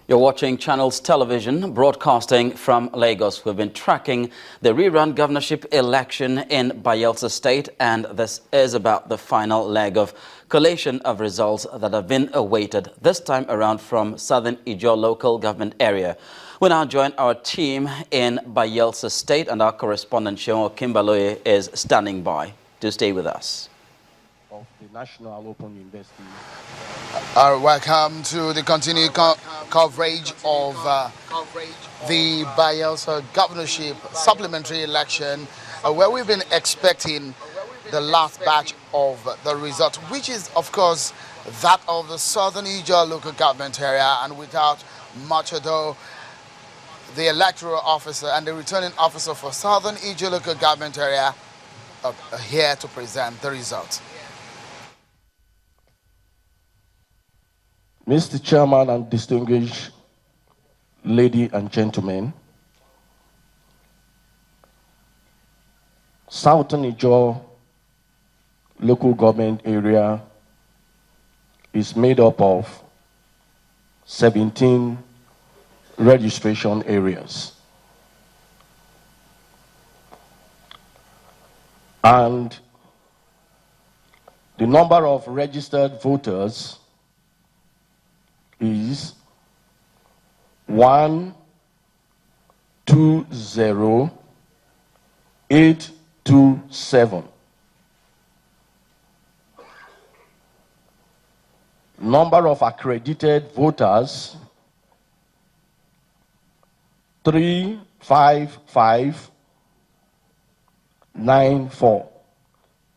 You're watching Channels Television, broadcasting from Lagos. We've been tracking the rerun governorship election in Bayelsa State, and this is about the final leg of collation of results that have been awaited, this time around from Southern Ijaw local government area. We now join our team in Bayelsa State, and our correspondent, Sheon Kimbaloye, is standing by. Do stay with us. Of the National Open University. Welcome to the continued coverage of the Bayelsa governorship supplementary election, where we've been expecting the last batch of the result, which is, of course, that of the Southern Ijaw local government area. And without much ado, the electoral officer and the returning officer for Southern Ijaw local government area are here to present the results. Mr. Chairman and distinguished ladies and gentlemen, Southern Ijaw local government area is made up of 17 registration areas. And the number of registered voters is 120,827. Number of accredited voters 35594.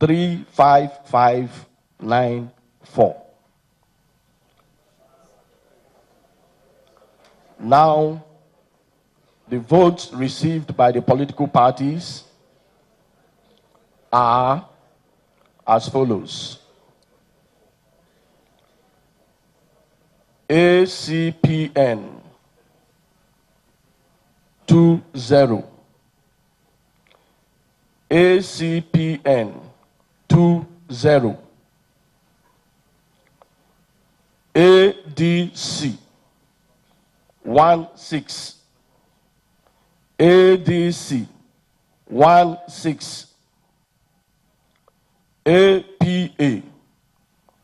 35594. Now, the votes received by the political parties are as follows. ACPN 20. ACPN 20. ADC 16. ADC 16. APA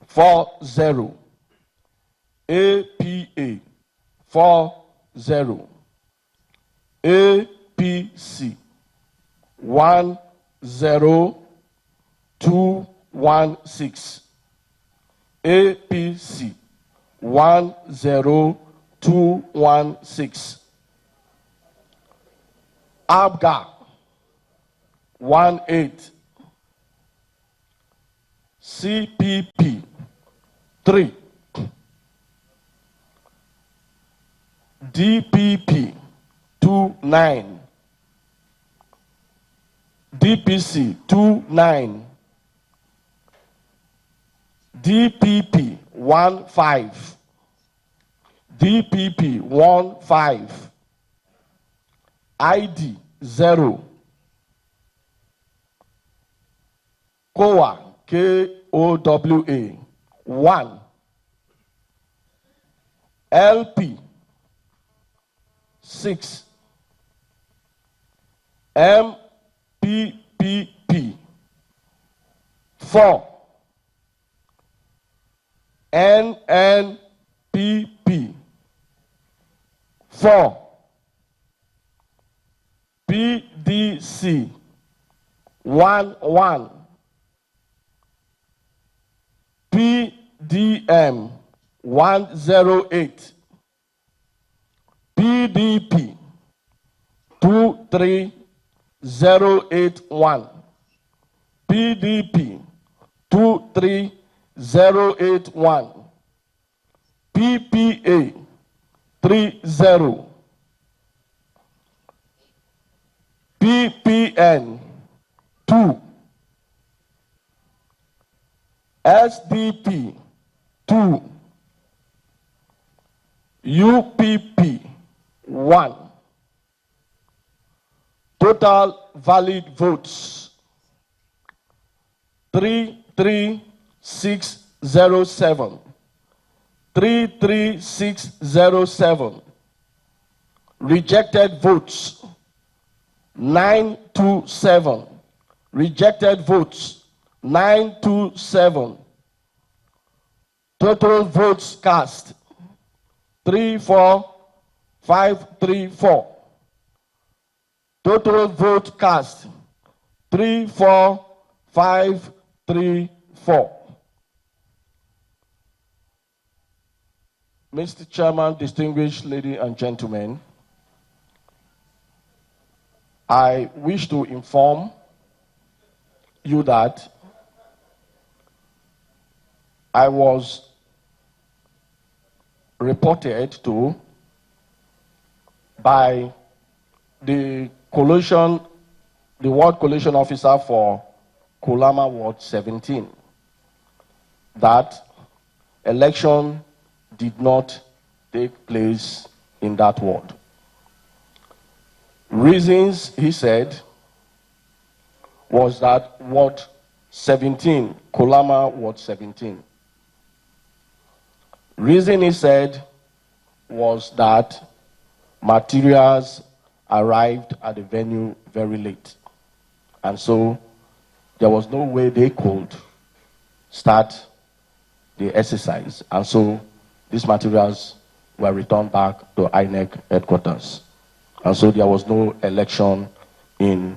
40. APA 40. APC 10216. APC 10216. ABGA 18. CPP 3. DPP 29. DPC 29. DPP 15. DPP 15. ID 0. KOWA KOWA 1. LP 6. MPPP 4. NNPP 4. PDC 11. PDM 108. PDP 23081. PDP 23081. PPA 30. PPN 2. SDP 2. UPP 1. Total valid votes 33607. 33607. Rejected votes 927. Rejected votes 927. Total votes cast 34534. Total vote cast 34534. Mr. Chairman, distinguished ladies and gentlemen, I wish to inform you that I was reported to by the collation, the ward collation officer for Kolama Ward 17, that election did not take place in that ward. Reasons, he said, was that Ward 17, Kolama Ward 17. Reason, he said, was that materials arrived at the venue very late. And so there was no way they could start the exercise. And so these materials were returned back to INEC headquarters. And so there was no election in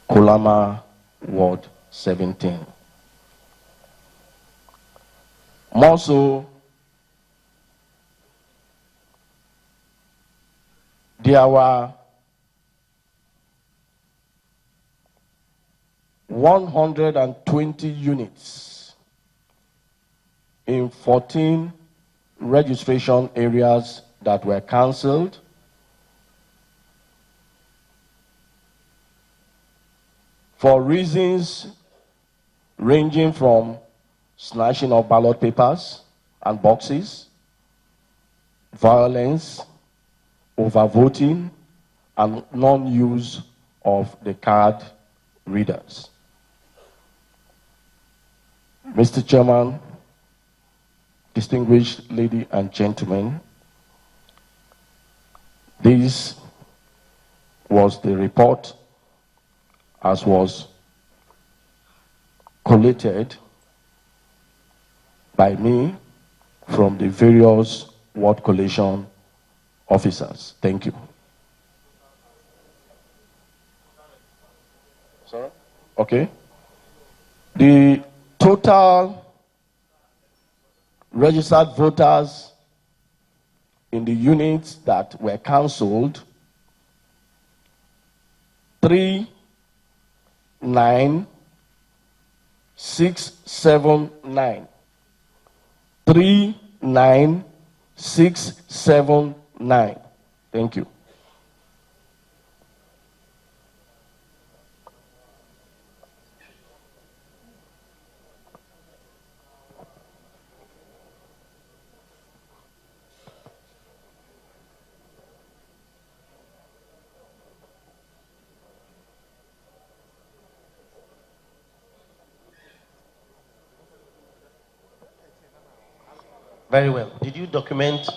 Kolama Ward 17. More so, there were 120 units in 14 registration areas that were cancelled. For reasons ranging from snatching of ballot papers and boxes, violence, overvoting, and non-use of the card readers. Mr. Chairman, distinguished ladies and gentlemen, this was the report as was collated by me from the various ward collation officers. Thank you. Sorry? Okay. The total registered voters in the units that were cancelled, 39679. 39679. Thank you. Very well. Did you documented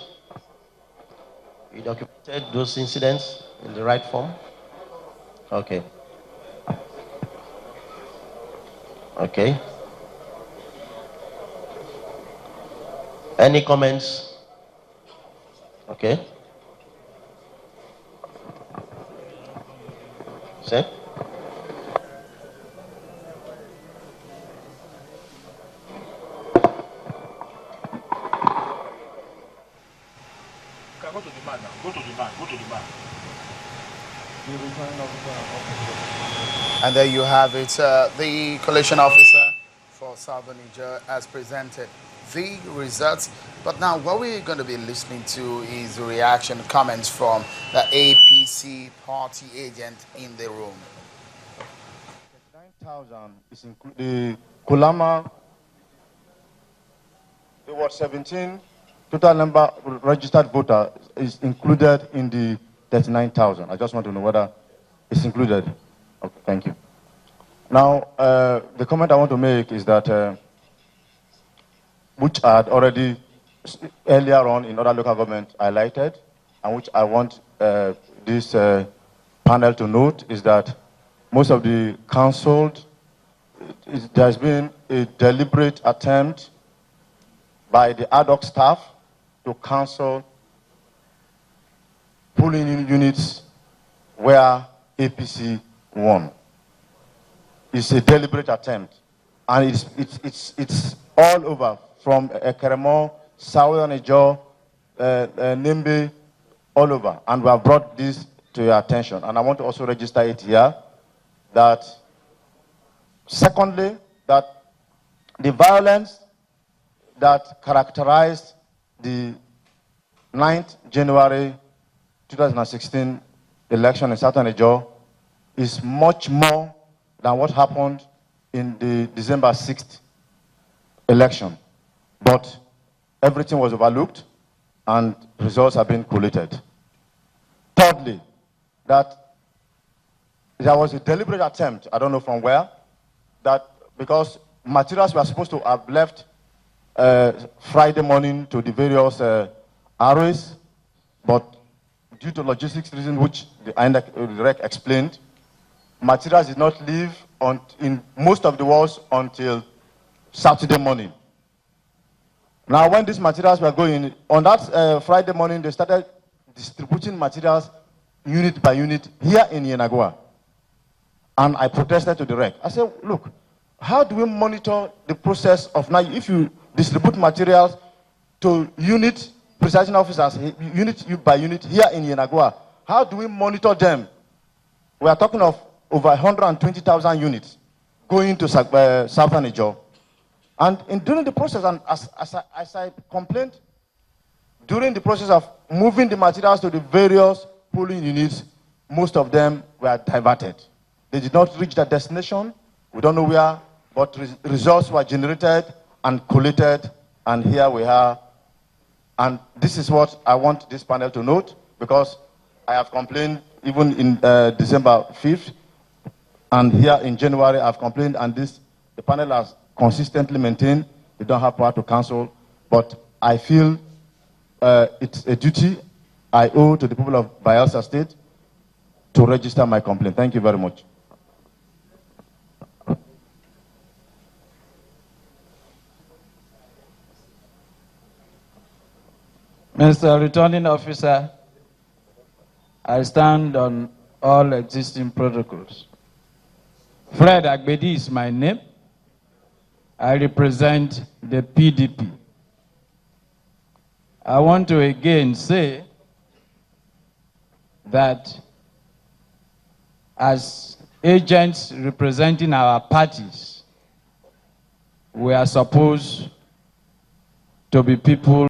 those incidents in the right form? Okay. Okay. Any comments? Okay. Sir? Go to the man now. Go to the man. Go to the man. And there you have it. The collation officer for Southern Niger has presented the results. But now what we're going to be listening to is the reaction comments from the APC party agent in the room. 9,000 is the Kolama, the Ward 17, total number of registered voter is included in the 39,000. I just want to know whether it's included. Okay, thank you. Now, the comment I want to make is that which I had already earlier on in other local governments highlighted, and which I want this panel to note, is that most of the councils, there's been a deliberate attempt by the ad hoc staff to cancel polling units where APC won. It's a deliberate attempt, and it's all over, from Ekeremo, Southern Ejo, Nimbe, all over, and we have brought this to your attention. And I want to also register it here that, secondly, that the violence that characterized the 9th January 2016 election in Southern Ejo is much more than what happened in the December 6th election. But everything was overlooked and results have been collated. Thirdly, that there was a deliberate attempt, I don't know from where, that because materials were supposed to have left Friday morning to the various ROs, but due to logistics reasons, which the INEC explained, materials did not leave in most of the wards until Saturday morning. Now, when these materials were going, on that Friday morning, they started distributing materials unit by unit here in Yenagoa. And I protested to the REC. I said, look, how do we monitor the process of, now if you distribute materials to unit presiding officers, unit by unit here in Yenagoa, how do we monitor them? We are talking of over 120,000 units going to Southern Ejo. And during the process, and as I complained, during the process of moving the materials to the various polling units, most of them were diverted. They did not reach their destination. We don't know where, but results were generated and collated, and here we are. And this is what I want this panel to note, because I have complained even in December 5th, and here in January I've complained, and the panel has consistently maintained they don't have power to cancel, but I feel it's a duty I owe to the people of Bayelsa State to register my complaint. Thank you very much. Mr. Returning Officer, I stand on all existing protocols. Fred Agbedi is my name. I represent the PDP. I want to again say that as agents representing our parties, we are supposed to be people